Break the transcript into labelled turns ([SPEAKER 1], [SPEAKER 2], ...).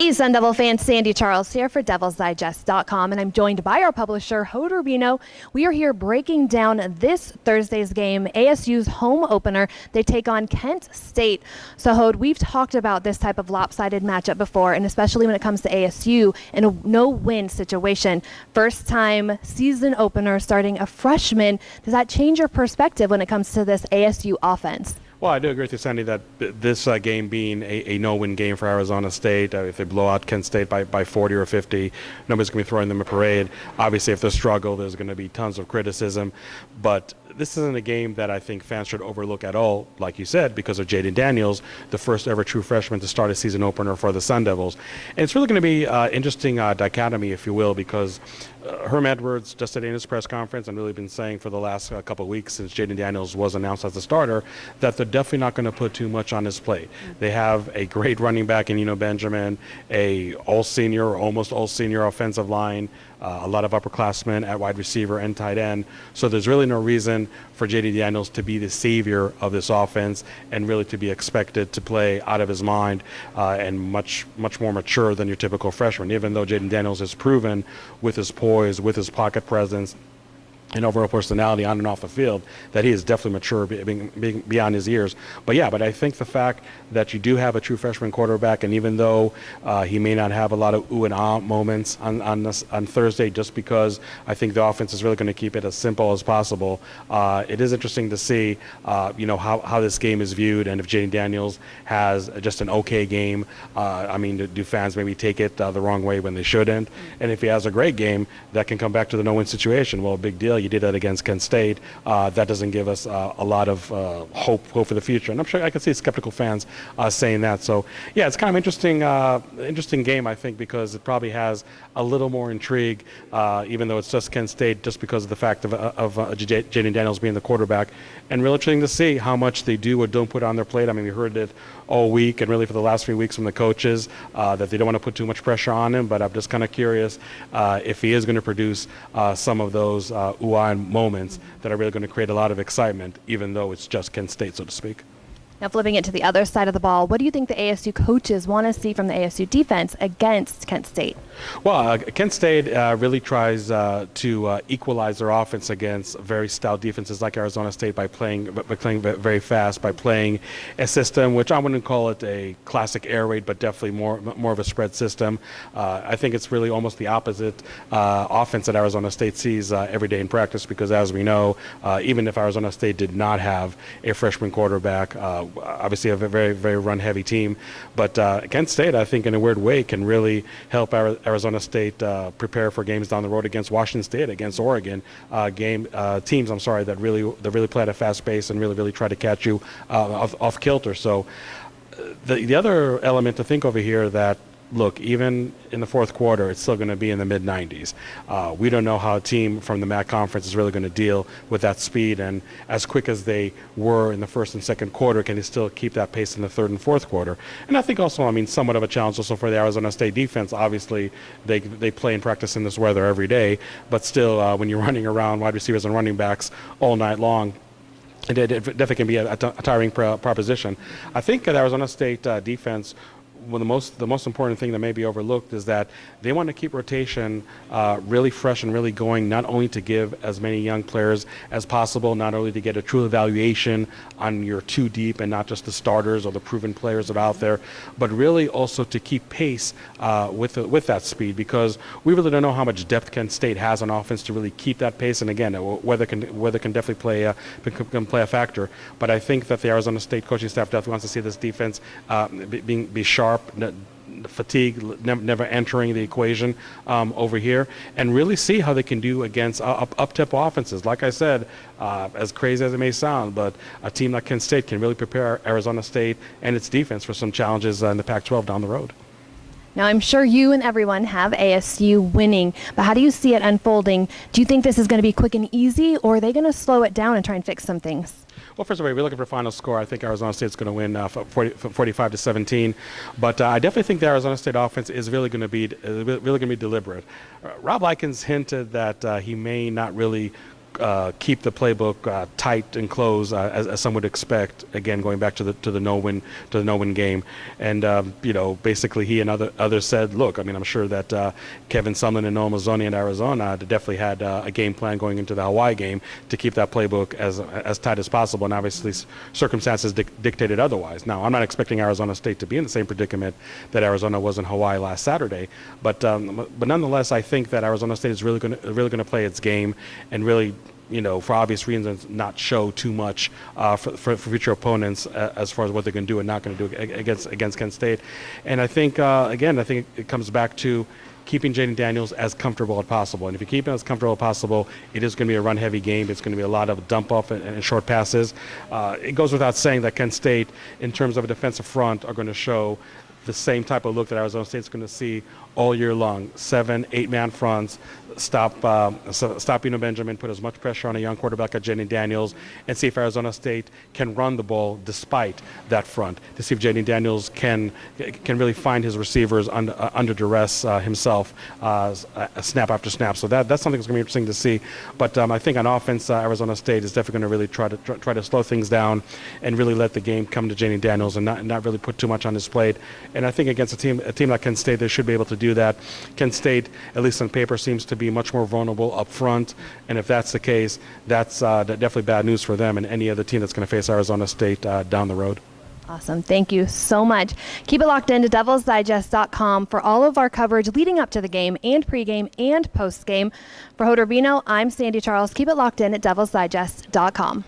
[SPEAKER 1] Hey, Sun Devil fans, Sandy Charles here for DevilsDigest.com, and I'm joined by our publisher, Hode Rubino. We are here breaking down this Thursday's game, ASU's home opener. They take on Kent State. So, Hode, we've talked about this type of lopsided matchup before, and especially when it comes to ASU in a no-win situation. First-time season opener starting a freshman. Does that change your perspective when it comes to this ASU offense?
[SPEAKER 2] Well, I do agree with you, Sandy, that this game being a no-win game for Arizona State, if they blow out Kent State by 40 or 50, nobody's going to be throwing them a parade. Obviously, if they struggle, there's going to be tons of criticism. But this isn't a game that I think fans should overlook at all, like you said, because of Jaden Daniels, the first ever true freshman to start a season opener for the Sun Devils. And it's really going to be an interesting dichotomy, if you will, because Herm Edwards just today in his press conference and really been saying for the last couple of weeks since Jaden Daniels was announced as the starter that they're definitely not going to put too much on his plate. They have a great running back in Benjamin, a all-senior, almost all-senior offensive line, a lot of upperclassmen at wide receiver and tight end. So there's really no reason for Jaden Daniels to be the savior of this offense and really to be expected to play out of his mind and much more mature than your typical freshman, even though Jaden Daniels has proven with his poise, with his pocket presence, and overall personality on and off the field that he is definitely mature being beyond his years. But I think the fact that you do have a true freshman quarterback, and even though he may not have a lot of ooh and ah moments on Thursday, just because I think the offense is really going to keep it as simple as possible, it is interesting to see how this game is viewed, and if Jaden Daniels has just an okay game. Do fans maybe take it the wrong way when they shouldn't? And if he has a great game, that can come back to the no-win situation. Well, big deal. You did that against Kent State. That doesn't give us a lot of hope for the future. And I'm sure I can see skeptical fans saying that. So, yeah, it's kind of interesting game, I think, because it probably has a little more intrigue, even though it's just Kent State, just because of the fact of Jaden Daniels being the quarterback. And really interesting to see how much they do or don't put on their plate. I mean, we heard it all week and really for the last few weeks from the coaches that they don't want to put too much pressure on him. But I'm just kind of curious if he is going to produce some of those moments that are really going to create a lot of excitement, even though it's just Kent State, so to speak.
[SPEAKER 1] Now, flipping it to the other side of the ball, what do you think the ASU coaches want to see from the ASU defense against Kent State?
[SPEAKER 2] Well, Kent State really tries to equalize their offense against very stout defenses like Arizona State by playing very fast, by playing a system which I wouldn't call it a classic air raid, but definitely more of a spread system. I think it's really almost the opposite offense that Arizona State sees every day in practice, because as we know, even if Arizona State did not have a freshman quarterback, obviously a very, very run-heavy team. But Kent State, I think, in a weird way, can really help Arizona State prepare for games down the road against Washington State, against Oregon, teams that really play at a fast pace and really try to catch you off kilter. So the other element to think over here that, look, even in the fourth quarter, it's still going to be in the mid-90s. We don't know how a team from the MAC conference is really going to deal with that speed, and as quick as they were in the first and second quarter, can they still keep that pace in the third and fourth quarter? And I think also, somewhat of a challenge also for the Arizona State defense. Obviously, they play and practice in this weather every day, but still, when you're running around wide receivers and running backs all night long, it definitely can be a tiring proposition. I think the Arizona State defense, the most important thing that may be overlooked is that they want to keep rotation really fresh and really going, not only to give as many young players as possible, not only to get a true evaluation on your two deep and not just the starters or the proven players that are out there, but really also to keep pace with that speed, because we really don't know how much depth Kent State has on offense to really keep that pace. And again, weather can definitely play a factor. But I think that the Arizona State coaching staff definitely wants to see this defense be sharp, fatigue never entering the equation over here, and really see how they can do against up-tempo offenses. Like I said, as crazy as it may sound, but a team like Kent State can really prepare Arizona State and its defense for some challenges in the Pac-12 down the road.
[SPEAKER 1] Now, I'm sure you and everyone have ASU winning, but how do you see it unfolding? Do you think this is going to be quick and easy, or are they going to slow it down and try and fix some things?
[SPEAKER 2] Well, first of all, we're looking for a final score. I think Arizona State's going to win 45-17, but I definitely think the Arizona State offense is really going to be deliberate. Rob Likens hinted that he may not really keep the playbook tight and close, as some would expect. Again, going back to the no-win game, and basically he and others said, look, I mean, I'm sure that Kevin Sumlin and Noah Mazzoni in Arizona definitely had a game plan going into the Hawaii game to keep that playbook as tight as possible, and obviously circumstances dictated otherwise. Now, I'm not expecting Arizona State to be in the same predicament that Arizona was in Hawaii last Saturday, but nonetheless, I think that Arizona State is really going to play its game and really, for obvious reasons, not show too much for future opponents as far as what they're going to do and not going to do against Kent State. And I think, again, it comes back to keeping Jaden Daniels as comfortable as possible. And if you keep him as comfortable as possible, it is going to be a run-heavy game. It's going to be a lot of dump-off and short passes. It goes without saying that Kent State, in terms of a defensive front, are going to show the same type of look that Arizona State's going to see all year long. 7, 8-man fronts, stop Benjamin, put as much pressure on a young quarterback like Jaden Daniels, and see if Arizona State can run the ball despite that front, to see if Jaden Daniels can really find his receivers under duress himself, snap after snap. So that's something that's going to be interesting to see. But I think on offense, Arizona State is definitely going to really try to slow things down and really let the game come to Jaden Daniels and not really put too much on his plate. And I think against a team like Kent State, they should be able to do that. Kent State, at least on paper, seems to be much more vulnerable up front, and if that's the case, that's definitely bad news for them and any other team that's going to face Arizona State down the road.
[SPEAKER 1] Awesome. Thank you so much. Keep it locked into DevilsDigest.com for all of our coverage leading up to the game and pregame and postgame. For Hoder Bino, I'm Sandy Charles. Keep it locked in at DevilsDigest.com.